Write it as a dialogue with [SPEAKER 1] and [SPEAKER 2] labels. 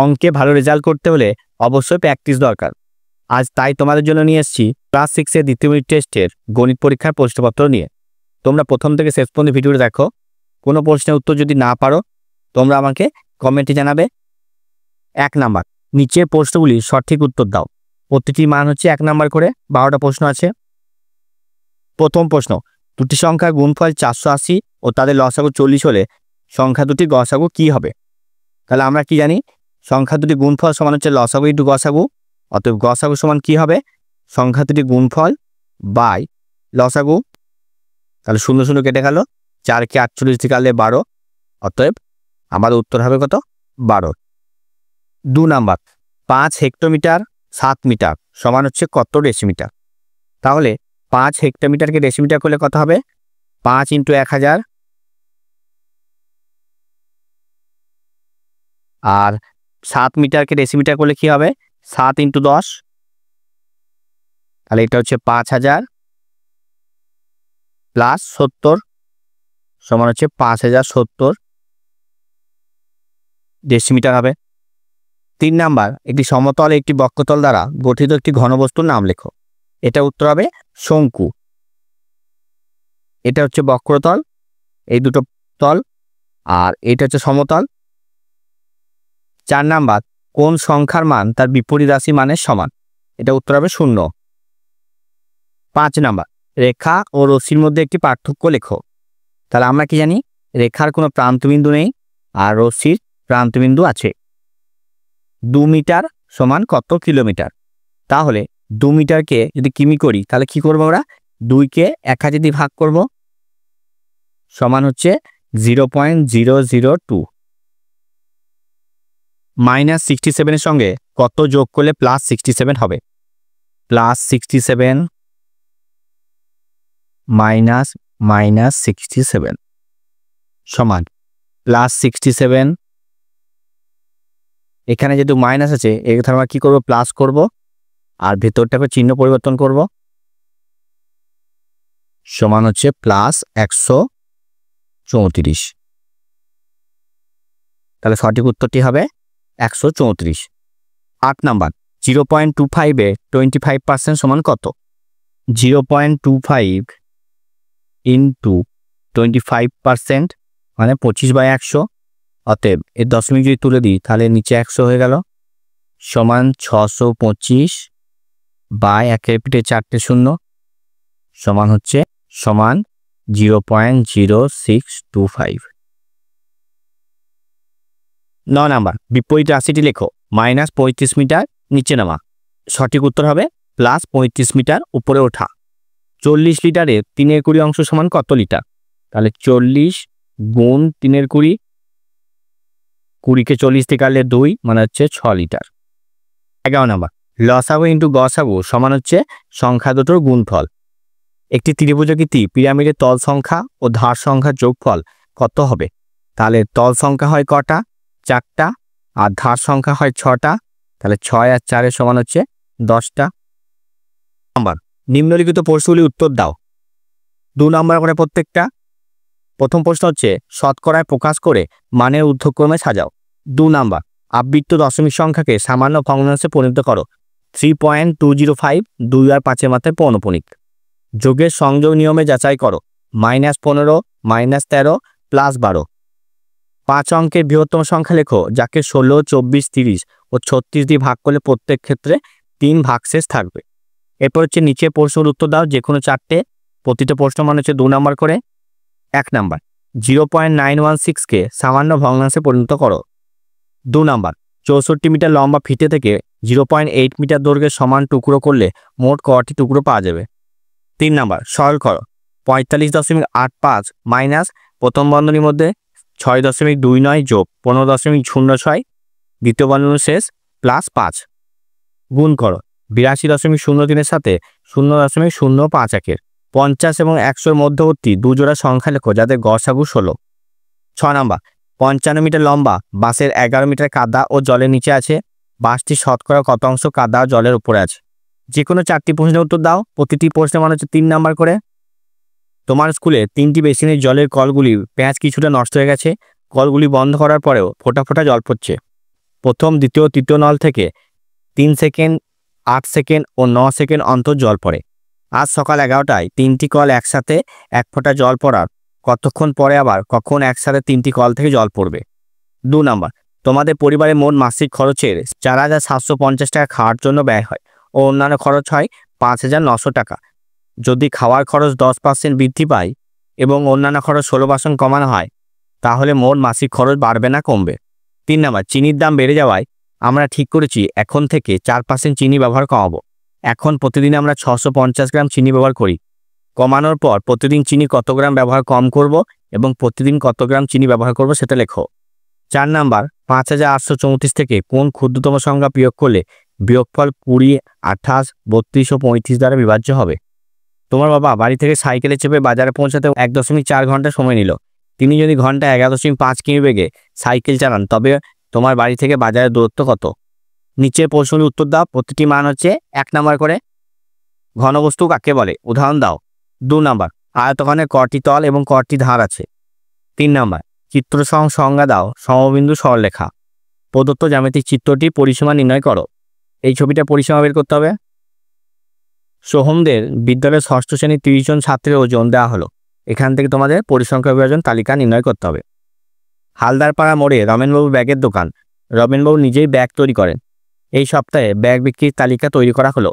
[SPEAKER 1] অঙ্কে ভালো রেজাল্ট করতে হলে অবশ্যই প্র্যাকটিস দরকার। আজ তাই তোমাদের জন্য নিয়ে এসেছি ক্লাস 6 এর দ্বিতীয় ইউনিট টেস্টের গণিত পরীক্ষার প্রশ্নপত্র নিয়ে। তোমরা প্রথম থেকে শেষ পর্যন্ত ভিডিওটি দেখো। কোনো প্রশ্নের উত্তর যদি না পারো তোমরা আমাকে কমেন্টে জানাবে। 1 নাম্বার, নিচের প্রশ্নগুলি সঠিক উত্তর দাও। প্রতিটি মান হচ্ছে 1 নাম্বার করে, 12টা প্রশ্ন আছে। প্রথম প্রশ্ন, দুটি সংখ্যার গুণফল 480 ও তাদের লসাগু 40 হলে সংখ্যা দুটি গসাগু কি হবে? তাহলে আমরা কি জানি, সংখ্যা দুটি গুণফল সমান হচ্ছে লসাগু ইন্টু গসাগু। অতএব গসাগু সমান কি হবে? সংখ্যা দুটি গুণফল বাই লসাগু। তাহলে 0 0 কেটে গেল, 4কে 48 দিয়ে কাটলে 12, অতএব আমাদের উত্তর হবে কত? 12। 2 নাম্বার, 5 হেক্টোমিটার 7 মিটার সমান হচ্ছে কত ডেসিমিটার? তাহলে 5 হেক্টোমিটারকে ডেসিমিটার করলে কত হবে? 5 × 1000, আর 7 মিটারকে ডেসিমিটার করলে কি হবে? 7 × 10। তাহলে এটা হচ্ছে 5000 প্লাস 70 সমান হচ্ছে 5070 ডেসিমিটার হবে। 3 নাম্বার, একটি সমতল একটি বক্রতল দ্বারা গঠিত একটি ঘনবস্তুর নাম লেখো। এটা উত্তর হবে শঙ্কু। এটা হচ্ছে বক্রতল, এই দুটো তল, আর এটা হচ্ছে সমতল। 4 নাম্বার, কোন সংখ্যার মান তার বিপরীত রাশি মানের সমান? এটা উত্তর হবে 0। 5 নাম্বার, রেখা ও রশ্মির মধ্যে একটি পার্থক্য লেখো। তাহলে আমরা কি জানি, রেখার কোনো প্রান্তবিন্দু নেই আর রশ্মির প্রান্তবিন্দু আছে। 2 মিটার সমান কত কিলোমিটার? তাহলে 2 মিটারকে যদি কিমি করি তাহলে কি করবো আমরা? 2কে 1000 দিয়ে ভাগ করব, সমান হচ্ছে 0.002। -67 এর সঙ্গে কত যোগ করলে +67 হবে? +67 -67 সমান +67। এখানে যেহেতু মাইনাস আছে এখানে আমরা কি করব? প্লাস করব, আর ভেতরটাকে চিহ্ন পরিবর্তন করব, সমান হচ্ছে +134। তাহলে সঠিক উত্তরটি হবে 134। 8 নাম্বার, 0.25 এ 25% সমান কত? 0.25 × 25% মানে 25/100। অতএব এর দশমিক যদি তুলে দিই তাহলে নিচে 100 হয়ে গেল, সমান 625 বাই 1 পিঠে 4টে 0 সমান হচ্ছে 0.0625। 9 নাম্বার, বিপরীত রাশিটি লেখো। -35 মিটার নিচে নামা, সঠিক উত্তর হবে +35 মিটার উপরে ওঠা। 40 লিটারে 3/20 অংশ সমান কত লিটার? তাহলে 40 গুণ 3/20, 20কে 40 দিয়ে কাটলে 2 মানে হচ্ছে 6 লিটার। 11 নাম্বার, লসাগু ইন্টু গসাগু সমান হচ্ছে সংখ্যা দুটোর গুণফল। একটি ত্রিভুজাকৃতি পিরামিডের তল সংখ্যা ও ধার সংখ্যার যোগফল কত হবে? তাহলে তল সংখ্যা হয় কটা? 4টা, আর ধার সংখ্যা হয় 6টা। তাহলে 6 আর 4 সমান হচ্ছে 10টা। নাম্বার, নিম্নলিখিত প্রশ্নগুলি উত্তর দাও। 2 নাম্বার করে প্রত্যেকটা। প্রথম প্রশ্ন হচ্ছে শতকরায় প্রকাশ করে মানের ঊর্ধ্বক্রমে সাজাও। 2 নাম্বার, আবৃত্ত দশমিক সংখ্যাকে সামান্য ভগ্নাংশে পরিণত করো। 3.205 2 আর 5-এর মাত্রায় পৌনঃপুনিক। যোগের সংযোগ নিয়মে যাচাই করো। -15 -13 +12। 5 অঙ্কের বৃহত্তম সংখ্যা লেখো যাকে 16 24 30 ও 36 দিয়ে ভাগ করলে প্রত্যেক ক্ষেত্রে 3 ভাগশেষ থাকবে। এরপর হচ্ছে নিচে প্রশ্নের উত্তর দাও, যে কোনো 4টে। প্রতিটা প্রশ্ন মানে হচ্ছে 2 নাম্বার করে। 1 নাম্বার, 0.916কে সামান্য ভগ্নাংশে পরিণত করো। 2 নাম্বার, 64 মিটার লম্বা ফিতে থেকে 0.8 মিটার দৈর্ঘ্যের সমান টুকরো করলে মোট কটি টুকরো পাওয়া যাবে? 3 নাম্বার, সরল করো। 45.85 মাইনাস প্রথম বন্ধনীর মধ্যে 6.29 যোগ 15.06 দ্বিতীয় বন্ধনী শেষ +5 গুণ করো 82.03 এর সাথে 0.051 50 এবং 100 এর মধ্যবর্তী দুজোড়া সংখ্যা লেখো যাদের গসাগু 16। 6 নাম্বার, 55 মিটার লম্বা বাসের 11 মিটার কাদা ও জলের নিচে আছে। বাসটি শতকরা কত অংশ কাদা ও জলের উপরে আছে? যে কোনো 4টি প্রশ্নের উত্তর দাও। প্রতিটি প্রশ্নে মানে হচ্ছে 3 নাম্বার করে। তোমার স্কুলে 3টি বেসিনের জলের কলগুলি পেঁয়াজ কিছুটা নষ্ট হয়ে গেছে। কলগুলি বন্ধ করার পরেও ফোঁটা ফোঁটা জল পড়ছে। প্রথম, দ্বিতীয়, তৃতীয় নল থেকে 3 সেকেন্ড, 8 সেকেন্ড ও 9 সেকেন্ড অন্তর জল পড়ে। আজ সকাল 11টায় 3টি কল একসাথে 1 ফোঁটা জল পড়ার কতক্ষণ পরে আবার কখন একসাথে 3টি কল থেকে জল পড়বে? 2 নাম্বার, তোমাদের পরিবারে মোট মাসিক খরচের 4,750 টাকা খাওয়ার জন্য ব্যয় হয় ও অন্যান্য খরচ হয় 5,900 টাকা। যদি খাওয়ার খরচ 10% বৃদ্ধি পায় এবং অন্যান্য খরচ 16% কমানো হয়, তাহলে মোট মাসিক খরচ বাড়বে না কমবে? 3 নাম্বার, চিনির দাম বেড়ে যাওয়ায় আমরা ঠিক করেছি এখন থেকে 4% চিনি ব্যবহার কমাবো। এখন প্রতিদিন আমরা 650 গ্রাম চিনি ব্যবহার করি। কমানোর পর প্রতিদিন চিনি কত গ্রাম ব্যবহার কম করব এবং প্রতিদিন কত গ্রাম চিনি ব্যবহার করব সেটা লেখো। 4 নাম্বার, 5,834 থেকে কোন ক্ষুদ্রতম সংখ্যা বিয়োগ করলে বিয়োগফল 20, 28, 32 ও 35 দ্বারা বিভাজ্য হবে? তোমার বাবা বাড়ি থেকে সাইকেলে চেপে বাজারে পৌঁছাতে 1.4 ঘন্টা সময় নিল। তিনি যদি ঘন্টায় 11.5 কিমি বেগে সাইকেল চালান, তবে তোমার বাড়ি থেকে বাজারের দূরত্ব কত? নিচের প্রশ্নের উত্তর দাও। প্রতিটি মান হচ্ছে 1 নাম্বার করে। ঘনবস্তু কাকে বলে? উদাহরণ দাও। 2 নাম্বার, আয়তখানে কটি তল এবং কটি ধার আছে? 3 নাম্বার, সংজ্ঞা দাও। সমবিন্দু সরলরেখা। প্রদত্ত জ্যামিতিক চিত্রটি পরিসীমা নির্ণয় করো। এই ছবিটা পরিসীমা বের করতে হবে। সোহমদের বিদ্যালয়ের 6ষ্ঠ শ্রেণীর 30 জন ছাত্রের ওজন দেওয়া হলো। এখান থেকে তোমাদের পরিসংখ্যা বিভাজন তালিকা নির্ণয় করতে হবে। হালদারপাড়া মোড়ে রমেনবাবু ব্যাগের দোকান। রমেনবাবু নিজেই ব্যাগ তৈরি করেন। এই সপ্তাহে ব্যাগ বিক্রির তালিকা তৈরি করা হলো।